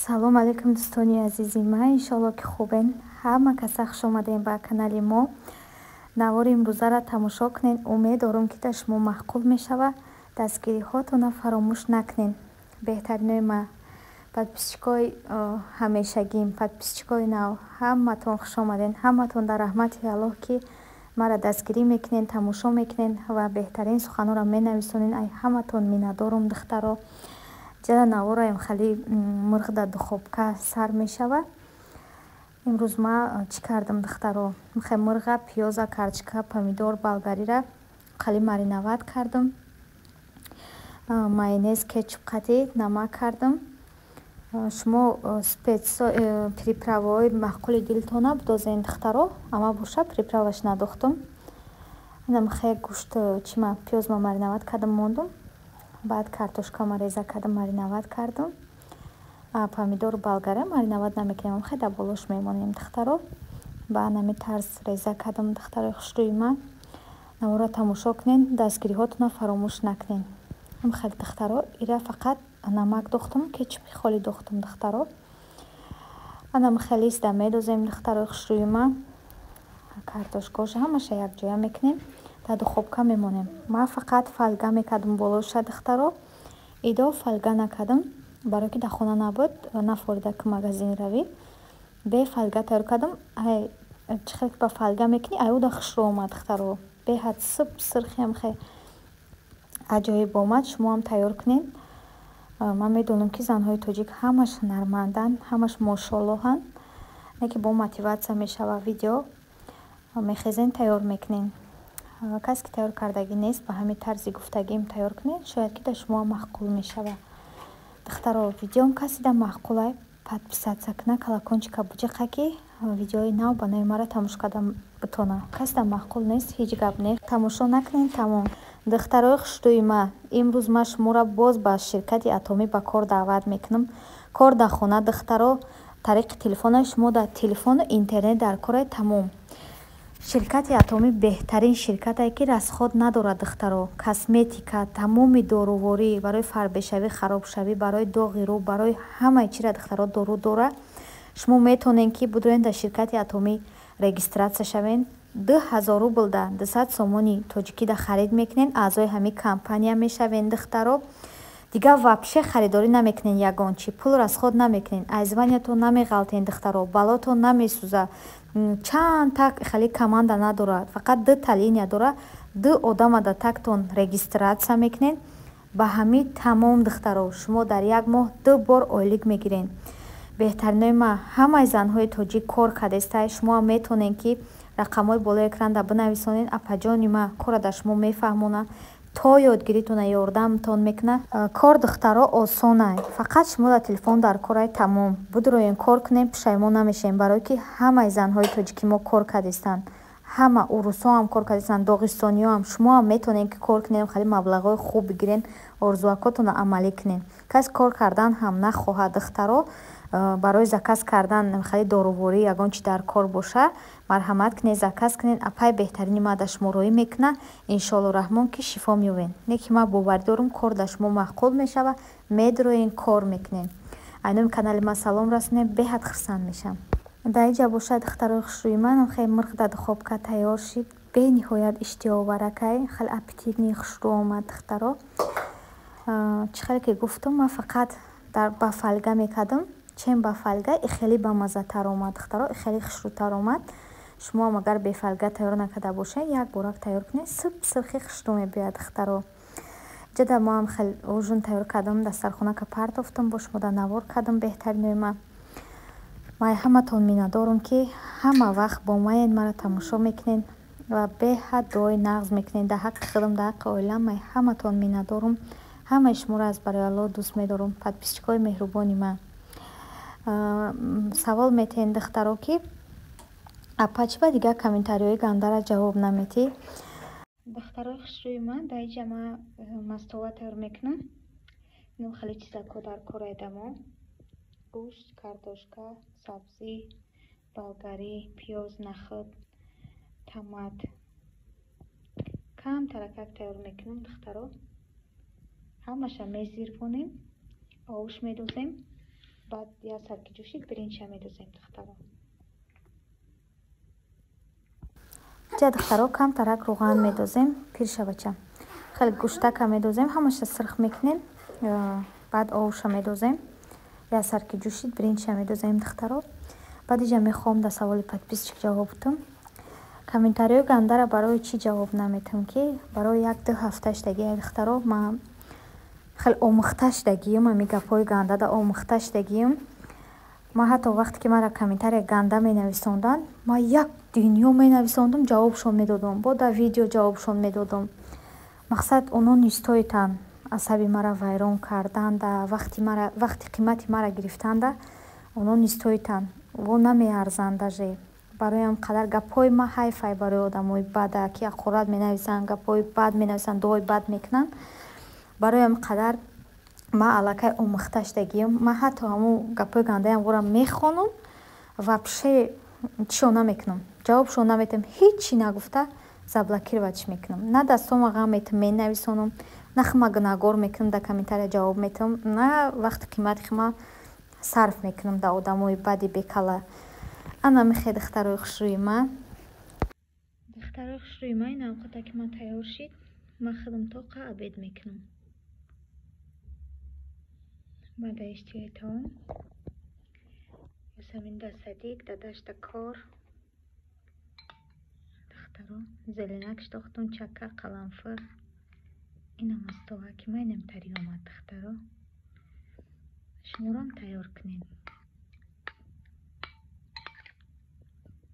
салом алейкум дӯстони азизи ман, иншоалло ки хубен. Ҳама каса хуш омадем ба канали мо. навори имрӯзаро тамошо кунед. Умед дорам ки да шумо маъқул мешава. дастгириҳотонро фаромӯш накунед. беҳтаринои ма подписчикои ҳамешагим, подписчикои нав, ҳаматон хуш омаден. ҳаматон дар раҳмати аллоҳ ки мара дастгирӣ мекунед, тамошо мекунед ва беҳтарин суханҳоро менависонед. ай ҳаматон миннатдорум духтаро. ҷара навораем хали мурғ дар духобка сар мешава. имрӯз ма чӣ кардам духтаро? михе мурға, пиёза, картошка, помидор, болгарира хали мариноват кардам. майонез, кетчуп қатӣ, намак кардам. шумо приправаҳои маъқули дилтона бидозед духтаро. ама боша приправаш надохтам. михе гӯшт чима пиёзма мариноват кардам мондум. баъд картошкама реза кардам, мариноват кардам. помидор болгари мариноват намекунем, хеле дар болош мемонем духтаро. ба ҳамин тарз реза кардам духтарои хушрӯи ман. навора тамошо кунед, дастгириҳотонро фаромӯш накунед. хеле духтаро ира фақат намак дохтам, кетчупи холӣ дохтам духтаро. анам хеле иста медозем духтарои хушрӯи ман. картошкаша ҳамаша якҷоя мекунем, дар духобка мемонем. ман фақат фольга мекардам болоша духтаро. идо фольга накардам, барое ки дар хона набуд, нафорида ки магазин равӣ. бе фольга тайёр кардам. чӣ хеле ба фольга мекунӣ, аюда хушрӯ омад духтаро. беҳад сирхем хе аҷоиб омад. шумоам тайёр кунед. ман медонам ки занҳои тоҷик ҳамаш ҳунарманданд, ҳамаш мошоаллоҳанд. не ки бо мотиватсия мешава видео мехезен тайёр мекунем. касе ки тайёр кардагӣ нест, ба ҳамин тарзи гуфтагим тайёр кунед, шояд ки да шумо маъқул мешава. духтаро видеом каси да маъқулай подписатсия куна, колокольчика буҷиқа ки видеои нав ба нави мара тамошо карда бутона. каси да маъқул нест, ҳеҷ гап нест. тамошо накунед, тамом. духтарои хушрӯи ма, имрӯз ма шуморо боз ба ширкати атомӣ ба кор даъват мекунам. кор дар хона духтаро, тариқи телефона шумо дар телефону интернет дар кора тамом. ширкати атомӣ беҳтарин ширкате ки расход надорад духтаро. косметика, тамоми доруворӣ барои фарбешавӣ, харобшавӣ, барои доғи рӯ, барои ҳамаи чира духтаро дору дора. шумо метавонед ки бидроед дар ширкати атомӣ регистратсия шавед. 2000 рубл да 200 сомони тоҷикӣ да харид мекунед, аъзои ҳамин компания мешавед духтаро. дигар вапше харидорӣ намекунед, ягончи пул расход намекунед, айзваниятон намеғалтед духтаро, балотон намесӯзад. чанд так хали команда надорад, фақат 2 линия дора. 2 одама да тактон регистратсия мекунед. ба ҳамин тамом духтаро. шумо дар як моҳ 2 бор ойлик мегиред. беҳтаринои ма ҳамаи занҳои тоҷик кор кардестай. шумо ҳам метавонед ки рақамҳои болои экрана бинависонед. апаҷони ма кора да шумо мефаҳмонад, то ёдгиритона ёрдамтон мекунад. кор духтаро осонай, фақат шумо дар телефон дар корай тамом. бидроен кор кунед, пушаймон намешавед, барое ки ҳамаи занҳои тоҷики мо кор кардестанд. ҳама урусҳо ҳам кор кардестанд, доғистониҳо ҳам. шумо ҳам метавонед ки кор кунед, хали маблағҳои хуб бигиред, орзуакотонро амалӣ кунед. касе кор кардан ҳам нахоҳад духтаро. барои заказ кардан хали доруворӣ ягон чи дар кор боша, марҳамат кунед, заказ кунед. апай беҳтарини ма да шумо роӣ мекунад. иншоалло раҳмон ки шифо меёбед. не ки ма боварӣ дорам кор да шумо маъқул мешава, медроен кор мекунед. айноми канали ма салом расонед, беҳад хурсанд мешам. дар инҷа бошад духтарои хушрӯи ман, хеле мурғ дар духобка тайёр шид. бениҳоят иштиҳоваракай, хеле аппетитни хушрӯ омад духтаро. чӣ хеле ки гуфтам, ман фақат ба фольга мекардам. чем ба фольга хеле ба маззатар омад духтаро, хеле хушрӯтар омад. шумо ҳам агар бе фольга тайёр накарда бошед, як борак тайёр кунед, сирхи хушрӯ мебиёяд духтаро. ҷада мо ҳам хеле ужин тайёр кардам, дастархонака партофтам, бо шумо да навор кардам. беҳтаринои ма ҳаматон миннатдорам ки ҳама вақт бо ман мара тамошо мекунед ва беҳад дуои нағз мекунед дар ҳаққи худам, дар ҳаққи оилам. ҳаматон миннатдорам. ҳамаи шуморо аз барои Аллоҳ дӯст медорам, подписчикои меҳрубони ман. савол метаҳед духтаро ки апа чӣ ба дигар комментариҳои гандара ҷавоб наметӣ? духтарои хушрӯи ман, дар инҷа ман мастова тайёр мекунам. инам хеле чизако дар кораедамо. гӯшт, картошка, сабзӣ, болгарӣ, пиёз, нахӯд, томат. кам таракак тайёр мекунам духтаро. ҳамаша мезирвонем, овуш медозем. بعد یه سر که جوشید برنج میدوزیم دخترا. جا دخترا کم ترک روغن میدوزیم پیرش بچم. خیلی گوشتک میدوزیم همش سرخ میکنیم. بعد آوش میدوزیم. یه سر که جوشید برنج میدوزیم دخترا. بعد اینجا میخوام در سوال подписчик جواب بدم. کامنتاریو گنده را برای چی جواب نمیتونم که برای یک دو هفتهش دیگه دخترا من خیلی آموختش دگیم من گپای گنده دا آموختش دگیم. ما حتی وقتی که مرا کامنتاری گنده می نویسوندن ما یک دنیا می نویسوندم جوابشون میدادم با در ویدیو جوابشون میدادم. مقصد اونو نیستویتن عصبی مرا ویران کردن دا وقتی قیمتی مرا گرفتن دا اونو نیستویتن و نمی ارزنده جه. برایم قدر گپای ما حیفای برای آدمای بده که خورد می نویسن گپای بد می نویسن دوی بد میکنن. برایم قدر ما علاقه آموختش دگیم ما حتی همون گپای گنده هم گورم میخونم و پشه چیو نمیکنم جوابشو نمیتم هیچی نگفته زبلکیر وچ میکنم نه دستم آقا میتم می نویسونم نه خما گناهگار میکنم در کامنتاری جواب میتم نه وقت قیمت خما صرف میکنم در آدمای بدی بکله. انا میخوای دخترای خوشروی من دخترای خوشروی من این اوقات که من تیار شید من خودم طاقه عبید میکنم. بعد اشتیای تام یسمین دستدیک دادشت کار دخترا زلینکش دختون چکه قلنفر اینم از توها که من نمتری آمد دخترا شمورم تیار کنیم.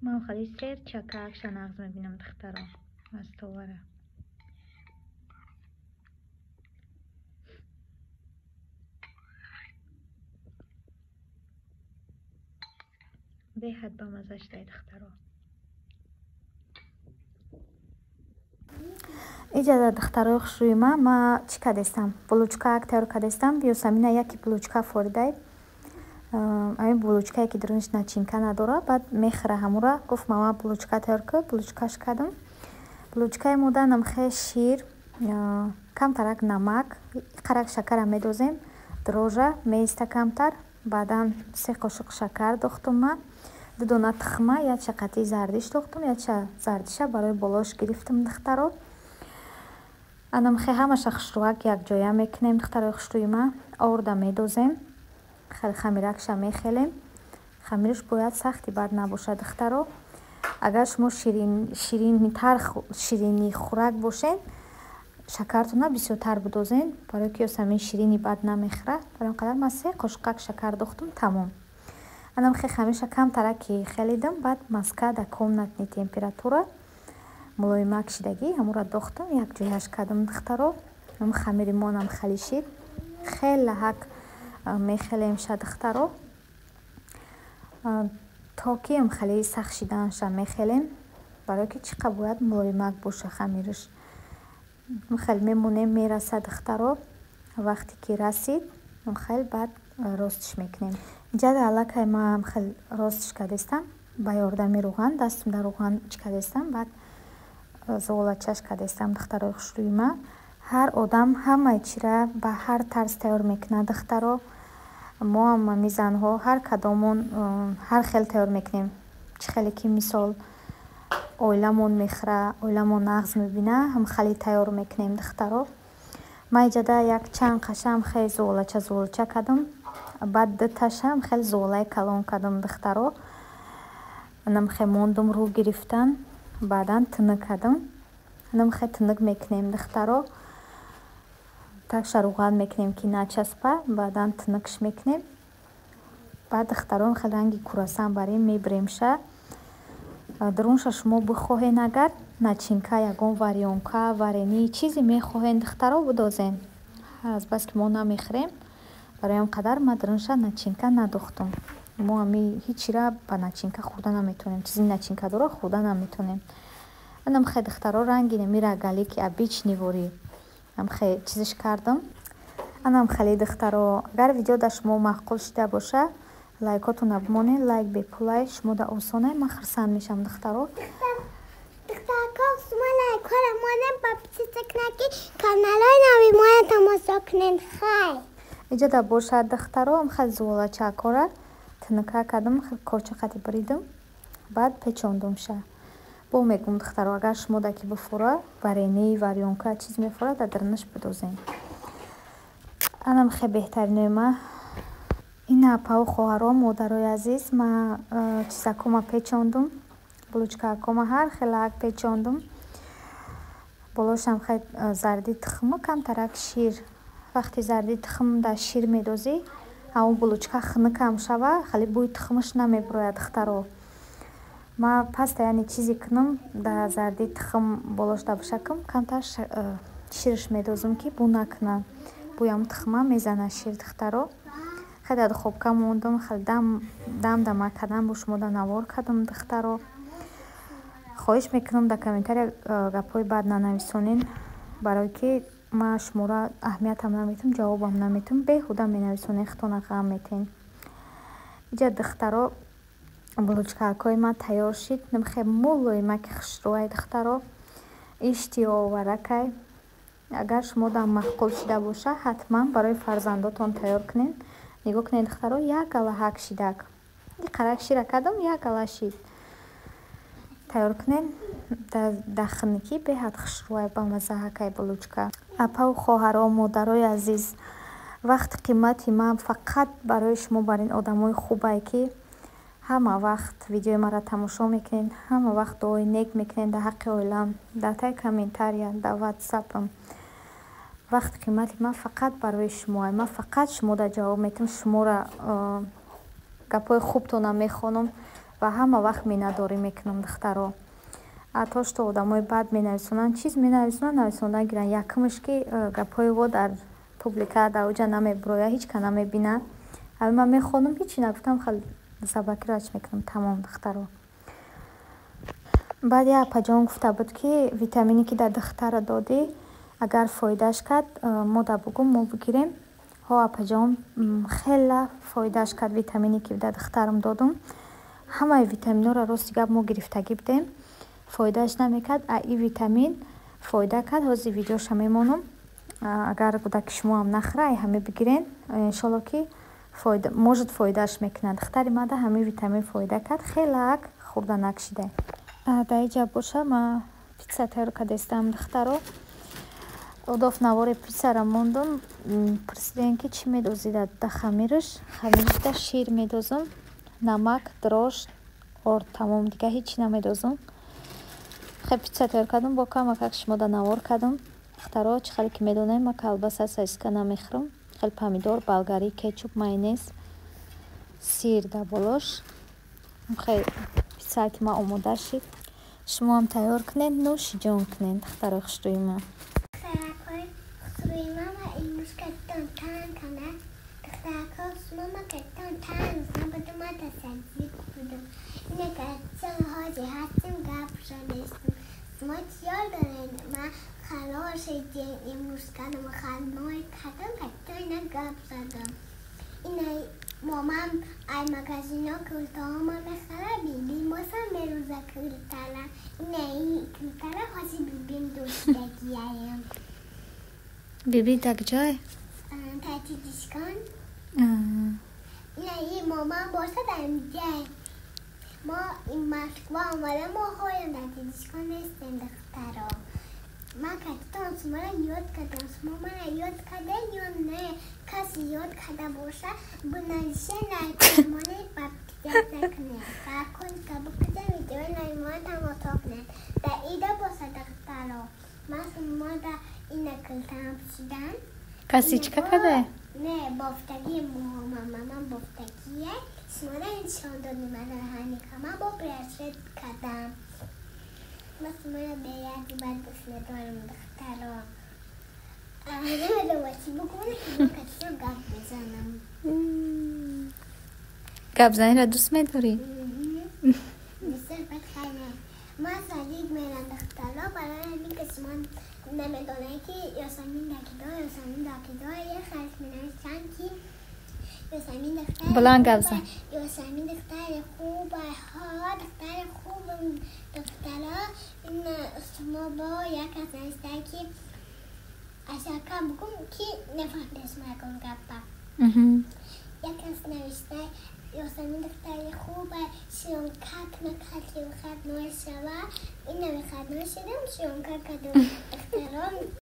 من خیلی سر چکه اکشن نغز میبینم دخترا از تواره به حد با مزش دای دخترا. اینجا در دخترای خوشروی ما چی کدستم بلوچکا یک تیار کدستم بیو سمینه یکی بلوچکا فوریده این بلوچکایی که درونش نچینکا نداره بعد میخره همورا گفت ماما بلوچکا تیار که بلوچکاش کدم. بلوچکای موده نمخه شیر کم ترک نمک قرق شکر میدوزیم دروژه میسته کمتر بعدا 3 قاشق شکر دختم ما 2 دونه تخمه یا چه قطعی زردیش دختم یا چه زردیشه برای بالاش گرفتم دخترا. انا میخوای همش خشروک یک جایه میکنیم دخترای خوشروی ما آورده میدوزیم خیلی خمیرکش میخیلیم. خمیرش باید سختی بد نباشه دخترا. اگر شما شیرینی خورک باشین شکرتون بسیارتر بدوزین برای که یاسمین شیرینی بد نمیخوره. برای قدر من 3 قاشق شکر دختم تمام. انا میخوای خمیرش کم ترکی خیلیدم بعد مسکه در комнатной температура ملایمک شدگی همون را دختم یک جایش کردم دخترا. هم خمیر مانم خیلی شید خیلی حق میخیلیم شد دخترا تا که هم خیلی سخت شدنش میخیلیم برای که چقدر باید ملایمک باشه خمیرش. خیلی میمونیم میرسه دخترا وقتی که رسید خیلی بعد راستش میکنیم. اینجا در علاقه ما هم خیلی راستش کردستم با یاردمی روغن دستم در روغن کردستم بعد زغالچش کردستم دخترای خوشروی ما. هر آدم همه چی را به هر طرز تیار میکنه دخترا. ما هم میزن ها هر کدامون هر خیلی تیار میکنیم چه خیلی که مثال اویلمون میخره اویلمون نغز میبینه هم خیلی تیار میکنیم دخترا. ما اینجا یک چند قشم خیلی زغالچه کردم بعد 2 تاشم خیلی زغاله کلان کردم دخترا. انم خیلی موندم رو گرفتن بعدا تنک کردم انم خیلی تنک میکنیم دخترا تاکش روغن میکنیم که نچسبه بعدا تنکش میکنیم بعد دختران خیلی رنگی کوراسان بریم میبریم شه درونش شما بخواهین اگر نچینکا یگون وریونکا ورینی چیزی میخواهین دخترا بدوزین از بس که ما نمیخریم برای هم قدر ما درونش نچینکا ندختم ما همی هیچی را با نچینکا خورده نمیتونیم چیزی نچینکا داره خورده نمیتونیم. منم خیلی دخترا رنگی نمیره گلی که ابیچ نیوری هم خیلی چیزش کردم. انم خیلی دخترا اگر ویدیو در شما معقول شده باشه لایکاتون بمونین لایک بپولای شما در آسانه من خرسند میشم دخترا. دخترکا شما لایک ها را مانم با پیچه تکنکی کانال های نوی ماه تماسا کنین خیلی иҷада бошад духтаро хел зуволача кора тинка кардам, хел корчақати бридам, баъд печондумша. бо мегум духтаро агар шумо даки буфура варени варёнка чиз мефура дадарнаш бидозем. анам хе беҳтаринои ма ина пау хоҳаро модарои азиз ма чизакома печондум, булучкаакома ҳар хелак печондум. болошам хе зарди тухму камтарак шир. вақти зарди тухм дар шир медозӣ ҳамон булучка хунукам шава, хали бӯи тухмаш намебурояд духтаро. ма паста яъне чизе кунам дар зарди тухм болош дабошакам камтар ширш медозам ки бӯ накуна. бӯям тухма мезана шир духтаро. хеле дар духобка мондам, хеле дам кардам бо шумо дар навор кардам духтаро. хоҳиш мекунам дар комментария гапҳои бад нанависонен, барое ки ма шуморо аҳамиятам наметам, ҷавобам наметам, беҳуда менависонен, хитона ғам метен. иҷа духтаро булучкаакои ма тайёр шид. намхе мулоимаки хушрӯяи духтаро иштиоваракай. агар шумо дар маҳқул шида боша ҳатман барои фарзандотон тайёр кунед. нигоҳ кунед духтаро як гала ҳак шидак. иқарак шира кардам, як гала шид. тайёр кунед дар хунукӣ беҳад хушрӯяй бамаззаҳакай булучка. апаву хоҳаро модарои азиз, вақти қимати ман фақат барои шумо бар ин одамои хубае ки ҳама вақт видеои маро тамошо мекунед, ҳама вақт дуои нек мекунед дар ҳаққи оилам, дар таи комментария, дар ватсапам. вақти қимати ман фақат барои шумоа. ман фақат шумода ҷавоб метам, шуморо гапҳои хубтонам мехонам ва ҳама вақт миннатдорӣ мекунам духтаро. то што одамои бад менависонанд, чиз менависонанд, нависондан гиранд. якумаш ки гапҳои во дар публика дар уҷа намебурояд, ҳеч ка намебинад. ҳали ман мехонам, ҳечи нагуфтам, хеле забакирач мекунам. тамом духтаро. баъд як апаҷон гуфта буд ки витамине ки дар духтара додӣ агар фоидааш кард модар бугум мо бигирем. ҳо апаҷон хела фоидааш кард витамине ки дар духтарам додум. ҳамаи витаминҳоро рости гап мо гирифтагӣ будем, фоидааш намекард. ин витамин фоида кард. ҳозир видеоша мемонам. агар даки шумо ҳам нахӯра ҳаме бигирен, иншолло ки может фоидааш мекунад. духтари мада ҳамин витамин фоида кард, хелак хурда накшида. дар иҷа боша ма питса тайёр кардастам духтаро. одоф навори питсаро мондум. пурсидем ки чӣ медозӣ дар хамираш. хамираш дар шир медозам, намак, дрожд, орд, тамом, дига ҳечи намедозам. хеле питса тайёр кардам, бо камакак шимода навор кардам. духтаро чӣ хеле ки медонем, ма колбаса сосиска намехӯрам. хеле помидор, болгарӣ, кетчуп, майонез, сир дар болош. хеле питсае ки ма омода шид. шумо ҳам тайёр кунед, нӯши ҷон кунед духтарои хушрӯи ма. مامام از مگزینا کلتاها ما میخره بیبیم باسم بروزه کلتالا نه این کلتالا خواهی بیبیم دوستگیهیم بیبی دک جای؟ تاتی دیشکان نه این مامان باسه دارم جای ما این مشکوه آمده ما هایم تاتی دیشکان نیستیم دخترا من کتان شما را یاد کردم شما من یاد کرده یا نه کسی یاد کرده باشه بنویسه نایمانه بپیزت نکنه برکن که بکنه ویدیو نایمان تماتا کنه در ایده باشه دخترا من شما در این کلتم شدن کسی چکه کرده؟ نه بافتگی مامان بافتگیه شما را انشان دادی من را هنی که من با پرشت کردم مثل من بیادی باید بسنه دارم دخترا نمیده باشی بکنه که کسی گفت بزنم گفت زنی را دوست میداری؟ بسر بد خیلی من صدیق میرم دخترا برای همین کسی من نمیدانه که یاسمین داکی دار یه خرس مینوشتن که یاسمین دختر بلند گفت زن یاسمین دختر خوبه ها دختر خوب دخترا این شما با یک از نسته که اشکا بگم که نفهمدش مکن گپا یک کس نوشته یاسمین دختری خوبه شیانکک نکردی و خد نوشته و این نمی خد نوشته شیانکک دختران